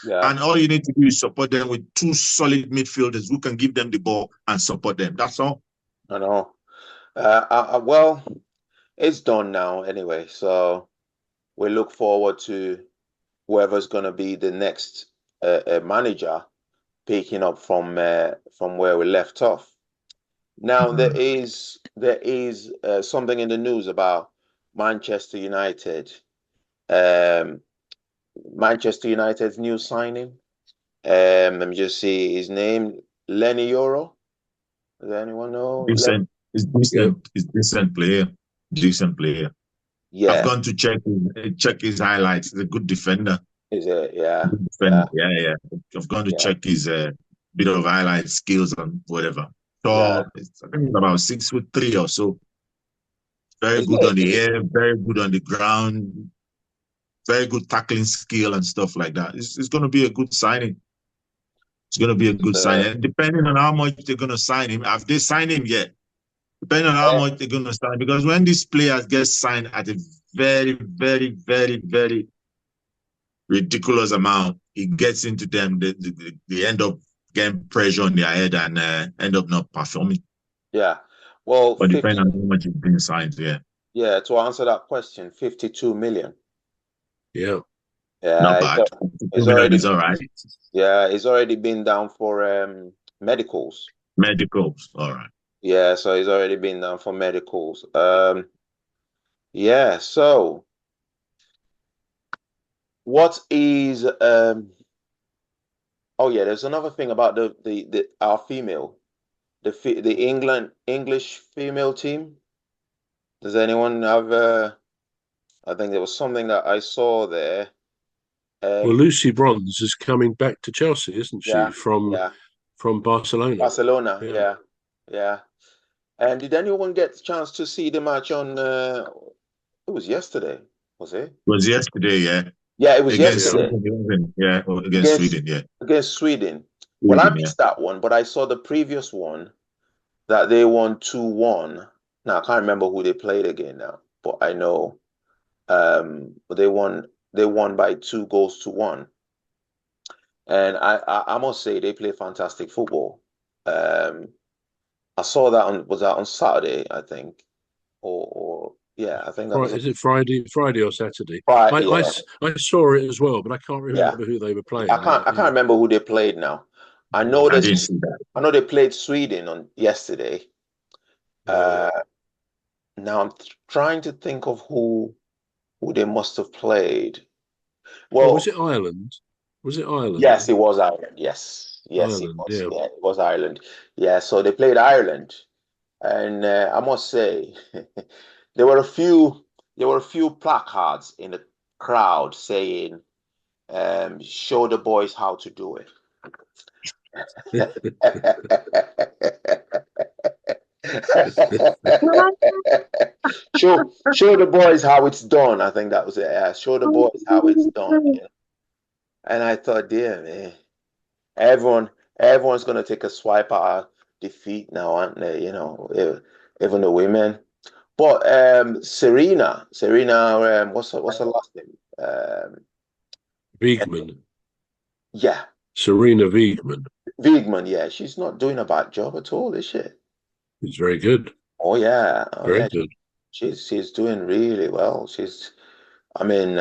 Yeah, And all you need to do is support them with two solid midfielders who can give them the ball and support them. That's all. I know. Well, it's done now anyway. So we look forward to whoever's going to be the next manager picking up from where we left off. Now there is something in the news about Manchester United. Um, Manchester United's new signing. Let me just see his name. Leny Yoro. Does anyone know? Decent. It's Yep. decent. It's decent player. Decent player. I've Yeah. gone to check his highlights. He's a good defender. Is it? Yeah. Good Yeah. defender. Yeah, yeah. I've gone to Yeah. check his bit of highlight skills and whatever. Yeah. So I think it's about 6'3" or so. Very Is good it? on the air, very good on the ground, very good tackling skill and stuff like that. It's going to be a good signing. It's going to be a good signing. And depending on how much they're going to sign him, have they signed him yet? Depending on how Uh, much they're going to sign, because when these players get signed at a very, very, very, very ridiculous amount, it gets into them. They end up getting pressure on their head and end up not performing. yeah. Well, But depending 50, on how much is being signed, yeah, yeah, to answer that question, 52 million. Yeah. not Yeah, bad. 2 it's million already is all right. yeah, it's already been down for medicals. Medicals, all right. Yeah, so it's already been down for medicals. Yeah, so what is oh yeah, there's another thing about the our female, the English female team. Does anyone have I think there was something that I saw there. Well, Um, Lucy Bronze is coming back to Chelsea, isn't she? yeah, From yeah. Barcelona. Barcelona, Yeah. yeah, yeah. And did anyone get a chance to see the match on it was yesterday, was it? It was yesterday, yeah. Yeah, it was Against Yeah. yesterday Sweden, yeah, or against against Sweden, yeah. against Sweden. Well, I Sweden, yeah. missed that one, but I saw the previous one that they won 2-1. Now I can't remember who they played again now, but I know but they won by 2 goals to 1. And I must say they play fantastic football. Um I saw that on Saturday, I think. Or yeah, I think that was Is it Friday or Saturday? Friday. Yeah, I saw it as well, but I can't yeah. remember who they were I playing. can't I can't remember who they played now. I know I there's didn't see that. I know they played Sweden on yesterday. Yeah. Uh Now I'm trying to think of who they must have played. Or was Well, it Ireland? Was it Ireland? yes, it was Ireland. Yes, yes, it Ireland, was. yeah. Yeah, it was Ireland. Yeah, so they played Ireland, and I must say, there were a few there were a few placards in the crowd saying, "Show the boys how to do it." Show the boys how it's done. I think that was it. Yeah, show the boys how it's done. Yeah. And I thought, dear man, everyone everyone's gonna take a swipe at our defeat now, aren't they? Even the women. But Serena, what's her last name? Wiegman. Yeah, Serena Wiegman. Wiegman. Yeah, she's not doing a bad job at all, is she? He's very good. Oh Very yeah, good. she's doing really well. I mean,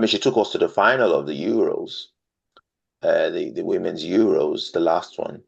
she took us to the final of the Euros, the women's Euros, the last one.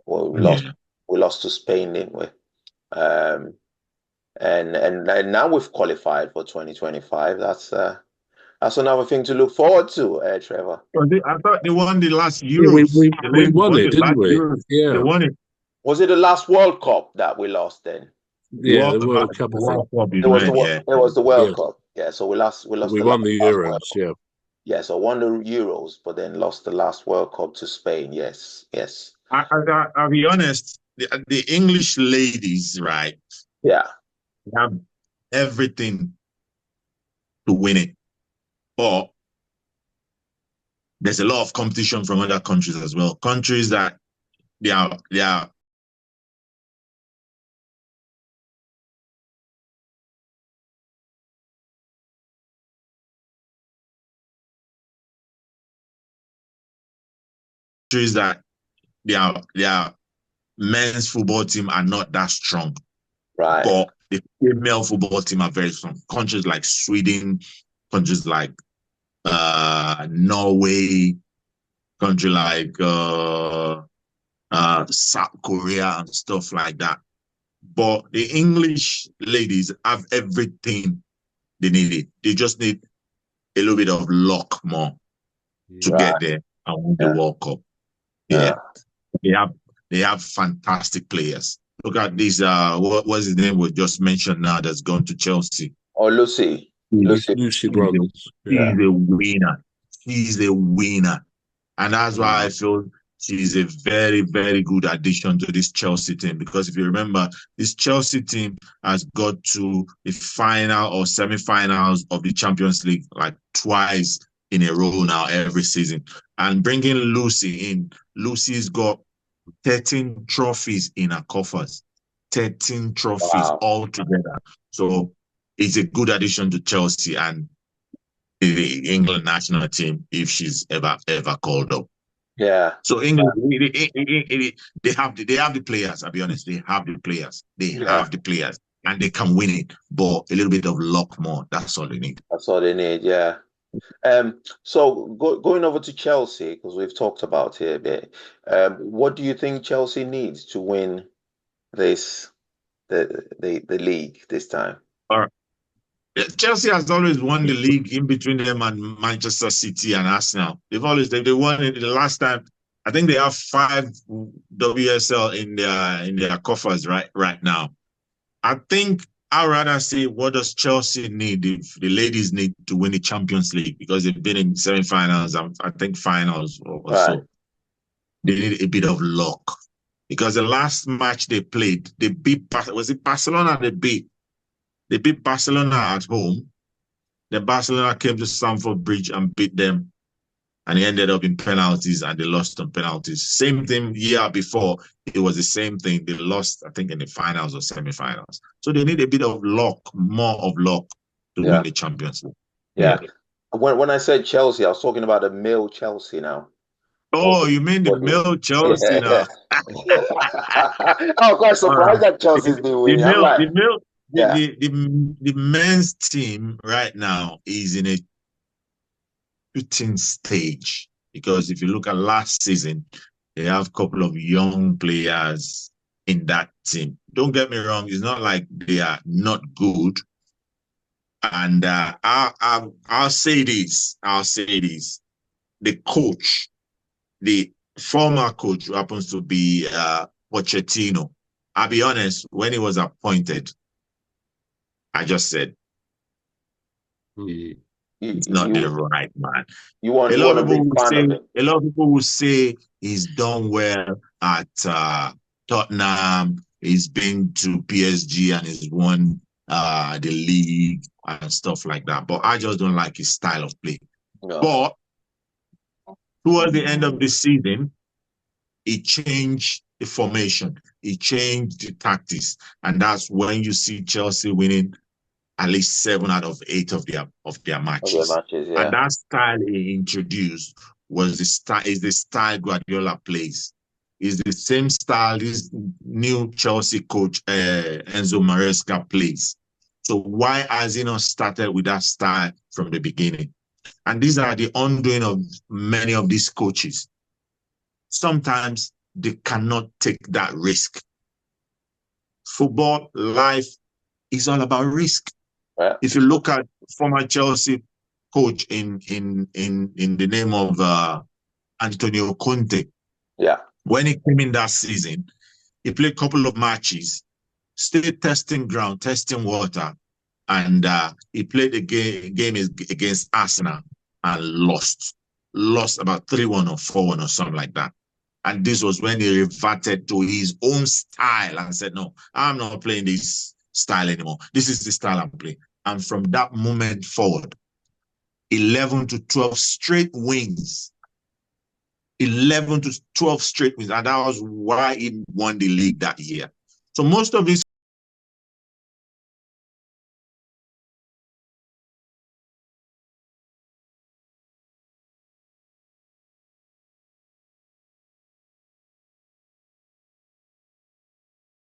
Well, Yeah. we lost to Spain, didn't we? Um, and now we've qualified for 2025. That's another thing to look forward to, Trevor. I thought they won the last Yeah, Euros. The we ladies won won it, the didn't last we? Euros. They Yeah. won it. Was it the last World Cup that we lost then? Yeah, the World Cup, I think. World Cup It you was the meant, yeah. it was the Yeah. World Cup. Yeah, so we lost We the won the last World Euros, Cup. yeah. Yeah, so won the Euros, but then lost the last World Cup to Spain. Yes, yes. I'll be honest, the English ladies, right, Yeah, have everything to win it. But there's a lot of competition from other countries as well. Countries that they are countries that their men's football team are not that strong. Right. But the female football team are very strong. Countries like Sweden, countries like Norway, country like South Korea and stuff like that. But the English ladies have everything they need. They just need a little bit of luck more to get there and win the World Cup. Yeah. They have fantastic players. Look at this. What was his name? Was just mentioned now. That's gone to Chelsea. Oh, Lucy Brothers. She's a winner. She's a winner, and that's why I feel she's a very, very good addition to this Chelsea team. Because if you remember, this Chelsea team has got to the final or semi-finals of the Champions League like twice in a row now every season. And bringing Lucy in, Lucy's got 13 trophies in her coffers. 13 trophies altogether. So it's a good addition to Chelsea and the England national team if she's ever called up. Yeah. So England, they have the players. I'll be honest, they have the players. They have the players, and they can win it. But a little bit of luck more. That's all they need. That's all they need. Yeah. So going over to Chelsea, because we've talked about it a bit. What do you think Chelsea needs to win the league this time? All right. Chelsea has always won the league in between them and Manchester City and Arsenal. They won it the last time. I think they have 5 WSL in their coffers right now. I think I'd rather say, what does Chelsea need if the ladies need to win the Champions League? Because they've been in semi-finals, I think finals or so. They need a bit of luck. Because the last match they played, they beat, was it Barcelona They beat Barcelona at home. Then Barcelona came to Stamford Bridge and beat them. And it ended up in penalties and they lost on penalties. Same thing year before, it was the same thing. They lost, I think, in the finals or semi-finals. So they need a bit of luck, more of luck to win the Champions League. Yeah. When I said Chelsea, I was talking about the male Chelsea now. Oh, you mean the male Chelsea now? I'm quite surprised that Chelsea's been winning. The men's team right now is in a shooting stage, because if you look at last season, they have a couple of young players in that team. Don't get me wrong, it's not like they are not good. And I'll say this. The coach, the former coach who happens to be Pochettino, I'll be honest, when he was appointed, I just said, he's not the right man. A lot of people will say he's done well at Tottenham. He's been to PSG and he's won the league and stuff like that. But I just don't like his style of play. No. But towards the end of the season, he changed the formation. He changed the tactics. And that's when you see Chelsea winning at least 7 out of 8 of their matches. And that style he introduced is the style Guardiola plays. It's the same style this new Chelsea coach Enzo Maresca plays. So why has he not started with that style from the beginning? And these are the undoing of many of these coaches. Sometimes they cannot take that risk. Football, life is all about risk. If you look at former Chelsea coach in the name of Antonio Conte, when he came in that season, he played a couple of matches, stayed testing ground, testing water, and he played a game against Arsenal and lost about 3-1 or 4-1 or something like that. And this was when he reverted to his own style and said, no, I'm not playing this style anymore. This is the style I'm playing. And from that moment forward, 11 to 12 straight wins. 11 to 12 straight wins. And that was why he won the league that year. So most of his